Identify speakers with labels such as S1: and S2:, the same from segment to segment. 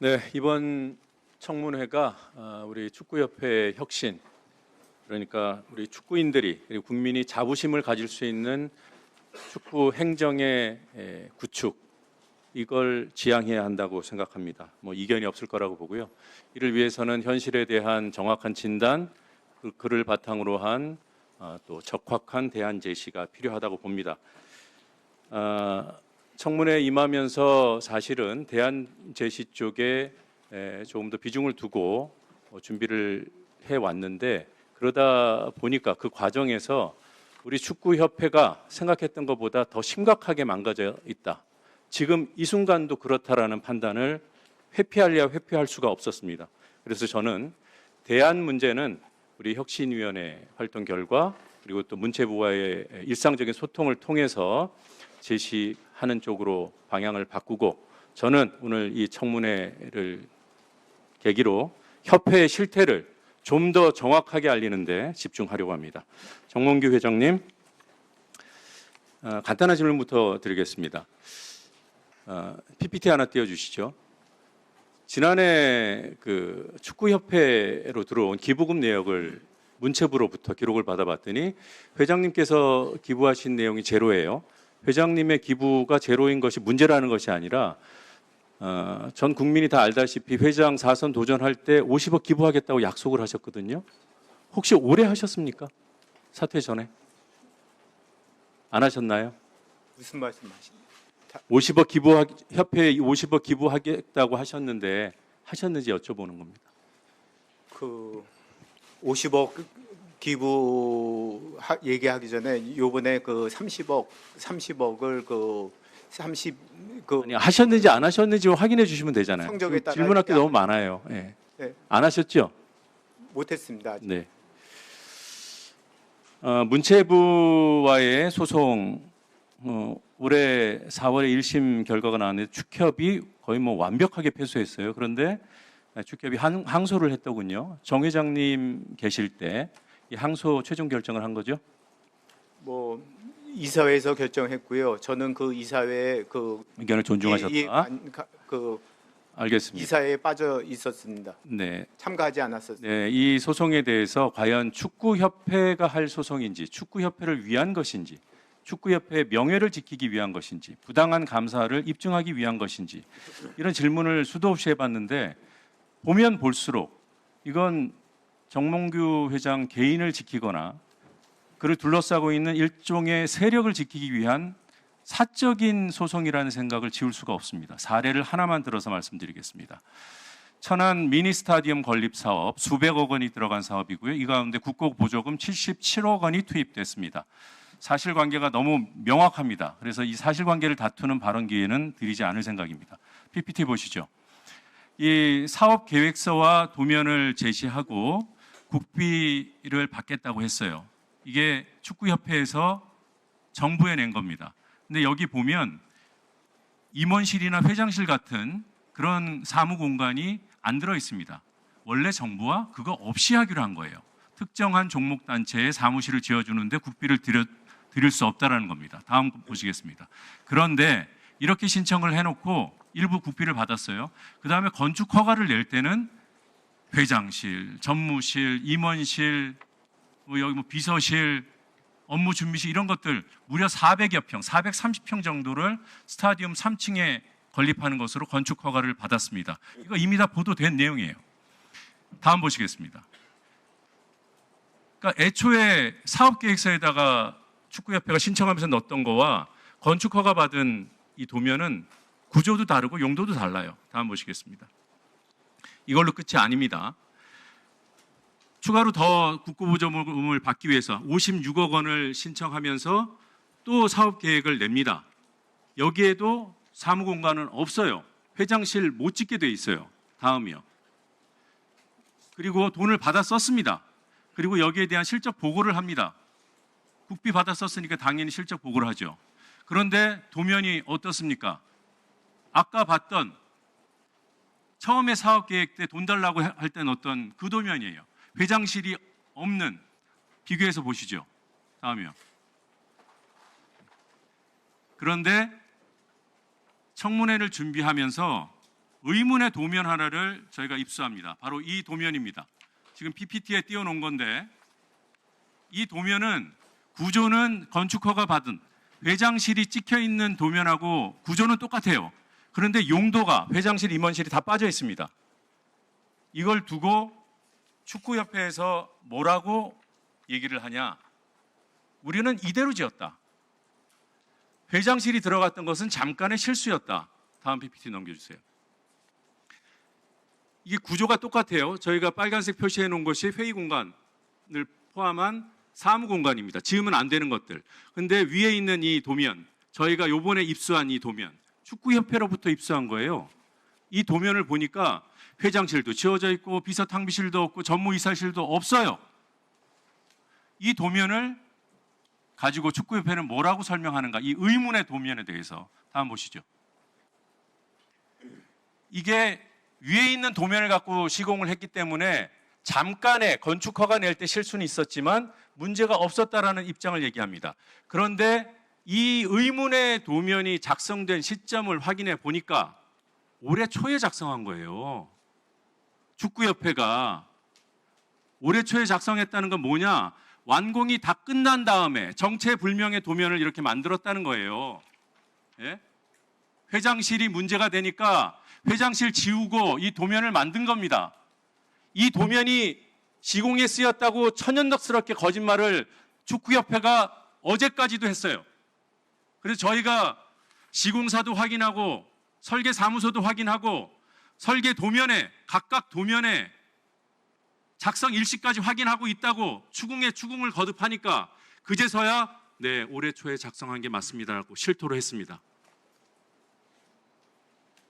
S1: 네, 이번 청문회가 우리 축구협회의 혁신, 그러니까 우리 축구인들이 그리고 국민이 자부심을 가질 수 있는 축구 행정의 구축, 이걸 지향해야 한다고 생각합니다. 뭐 이견이 없을 거라고 보고요. 이를 위해서는 현실에 대한 정확한 진단, 그를 바탕으로 한 또 적확한 대안 제시가 필요하다고 봅니다. 청문회에 임하면서 사실은 대안 제시 쪽에 조금 더 비중을 두고 준비를 해왔는데, 그러다 보니까 그 과정에서 우리 축구협회가 생각했던 것보다 더 심각하게 망가져 있다. 지금 이 순간도 그렇다라는 판단을 회피하려야 회피할 수가 없었습니다. 그래서 저는 대안 문제는 우리 혁신위원회 활동 결과 그리고 또 문체부와의 일상적인 소통을 통해서 제시하는 쪽으로 방향을 바꾸고, 저는 오늘 이 청문회를 계기로 협회의 실태를 좀 더 정확하게 알리는 데 집중하려고 합니다. 정몽규 회장님, 간단한 질문부터 드리겠습니다. PPT 하나 띄워주시죠. 지난해 그 축구협회로 들어온 기부금 내역을 문체부로부터 기록을 받아봤더니 회장님께서 기부하신 내용이 제로예요. 회장님의 기부가 제로인 것이 문제라는 것이 아니라 전 국민이 다 알다시피 회장 4선 도전할 때 50억 기부하겠다고 약속을 하셨거든요. 혹시 올해 하셨습니까? 사퇴 전에? 안 하셨나요?
S2: 무슨 말씀하십니까?
S1: 50억 협회에 50억 기부하겠다고 하셨는데 하셨는지 여쭤보는 겁니다.
S2: 그 50억 기부 얘기하기 전에 요번에 그 30억을
S1: 아니, 하셨는지 안 하셨는지 확인해 주시면 되잖아요.
S2: 성적에 따라
S1: 질문할 게 너무 많아요. 네.
S2: 네.
S1: 안 하셨죠?
S2: 못했습니다. 아직.
S1: 네. 문체부와의 소송, 올해 4월에 1심 결과가 나왔는데 축협이 거의 뭐 완벽하게 패소했어요. 그런데 축협이 항소를 했더군요. 정 회장님 계실 때 이 항소 최종 결정을 한 거죠?
S2: 뭐 이사회에서 결정했고요. 저는 그 이사회에 그
S1: 의견을 존중하셨다. 알겠습니다.
S2: 이사회에 빠져 있었습니다.
S1: 네.
S2: 참가하지 않았었습니다.
S1: 네, 이 소송에 대해서 과연 축구협회가 할 소송인지, 축구협회를 위한 것인지, 축구협회의 명예를 지키기 위한 것인지, 부당한 감사를 입증하기 위한 것인지, 이런 질문을 수도 없이 해봤는데 보면 볼수록 이건 정몽규 회장 개인을 지키거나 그를 둘러싸고 있는 일종의 세력을 지키기 위한 사적인 소송이라는 생각을 지울 수가 없습니다. 사례를 하나만 들어서 말씀드리겠습니다. 천안 미니 스타디움 건립 사업 수백억 원이 들어간 사업이고요. 이 가운데 국고 보조금 77억 원이 투입됐습니다. 사실관계가 너무 명확합니다. 그래서 이 사실관계를 다투는 발언 기회는 드리지 않을 생각입니다. PPT 보시죠. 이 사업 계획서와 도면을 제시하고 국비를 받겠다고 했어요. 이게 축구협회에서 정부에 낸 겁니다. 근데 여기 보면 임원실이나 회장실 같은 그런 사무 공간이 안 들어 있습니다. 원래 정부와 그거 없이 하기로 한 거예요. 특정한 종목 단체에 사무실을 지어주는데 국비를 드릴 수 없다라는 겁니다. 다음 보시겠습니다. 그런데 이렇게 신청을 해놓고 일부 국비를 받았어요. 그 다음에 건축 허가를 낼 때는 회장실, 전무실, 임원실, 여기 비서실, 업무 준비실 이런 것들 무려 400여 평, 430평 정도를 스타디움 3층에 건립하는 것으로 건축 허가를 받았습니다. 이거 이미 다 보도된 내용이에요. 다음 보시겠습니다. 그러니까 애초에 사업계획서에다가 축구협회가 신청하면서 넣었던 거와 건축 허가 받은 이 도면은 구조도 다르고 용도도 달라요. 다음 보시겠습니다. 이걸로 끝이 아닙니다. 추가로 더 국고보조금을 받기 위해서 56억 원을 신청하면서 또 사업 계획을 냅니다. 여기에도 사무공간은 없어요. 회장실 못 짓게 돼 있어요. 다음이요. 그리고 돈을 받아 썼습니다. 그리고 여기에 대한 실적 보고를 합니다. 국비 받아 썼으니까 당연히 실적 보고를 하죠. 그런데 도면이 어떻습니까? 아까 봤던 처음에 사업 계획 때 돈 달라고 할 때는 어떤 그 도면이에요. 회장실이 없는, 비교해서 보시죠. 다음이요. 그런데 청문회를 준비하면서 의문의 도면 하나를 저희가 입수합니다. 바로 이 도면입니다. 지금 PPT에 띄워놓은 건데 이 도면은 구조는 건축 허가 받은 회장실이 찍혀 있는 도면하고 구조는 똑같아요. 그런데 용도가 회장실, 임원실이 다 빠져 있습니다. 이걸 두고 축구협회에서 뭐라고 얘기를 하냐? 우리는 이대로 지었다. 회장실이 들어갔던 것은 잠깐의 실수였다. 다음 PPT 넘겨주세요. 이게 구조가 똑같아요. 저희가 빨간색 표시해 놓은 것이 회의 공간을 포함한 사무 공간입니다. 지으면 안 되는 것들. 근데 위에 있는 이 도면, 저희가 요번에 입수한 이 도면, 축구협회로부터 입수한 거예요. 이 도면을 보니까 회장실도 지어져 있고 비서탕비실도 없고 전무이사실도 없어요. 이 도면을 가지고 축구협회는 뭐라고 설명하는가? 이 의문의 도면에 대해서 다음 보시죠. 이게 위에 있는 도면을 갖고 시공을 했기 때문에 잠깐의 건축허가 낼 때 실수는 있었지만 문제가 없었다라는 입장을 얘기합니다. 그런데 이 의문의 도면이 작성된 시점을 확인해 보니까 올해 초에 작성한 거예요. 축구협회가 올해 초에 작성했다는 건 뭐냐? 완공이 다 끝난 다음에 정체불명의 도면을 이렇게 만들었다는 거예요. 예? 회장실이 문제가 되니까 회장실 지우고 이 도면을 만든 겁니다. 이 도면이 시공에 쓰였다고 천연덕스럽게 거짓말을 축구협회가 어제까지도 했어요. 그래서 저희가 시공사도 확인하고 설계사무소도 확인하고 설계 도면에 각각 도면에 작성 일시까지 확인하고 있다고 추궁을 거듭하니까 그제서야 네, 올해 초에 작성한 게 맞습니다라고 실토를 했습니다.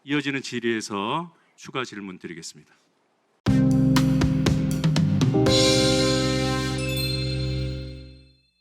S1: 이어지는 질의에서 추가 질문 드리겠습니다.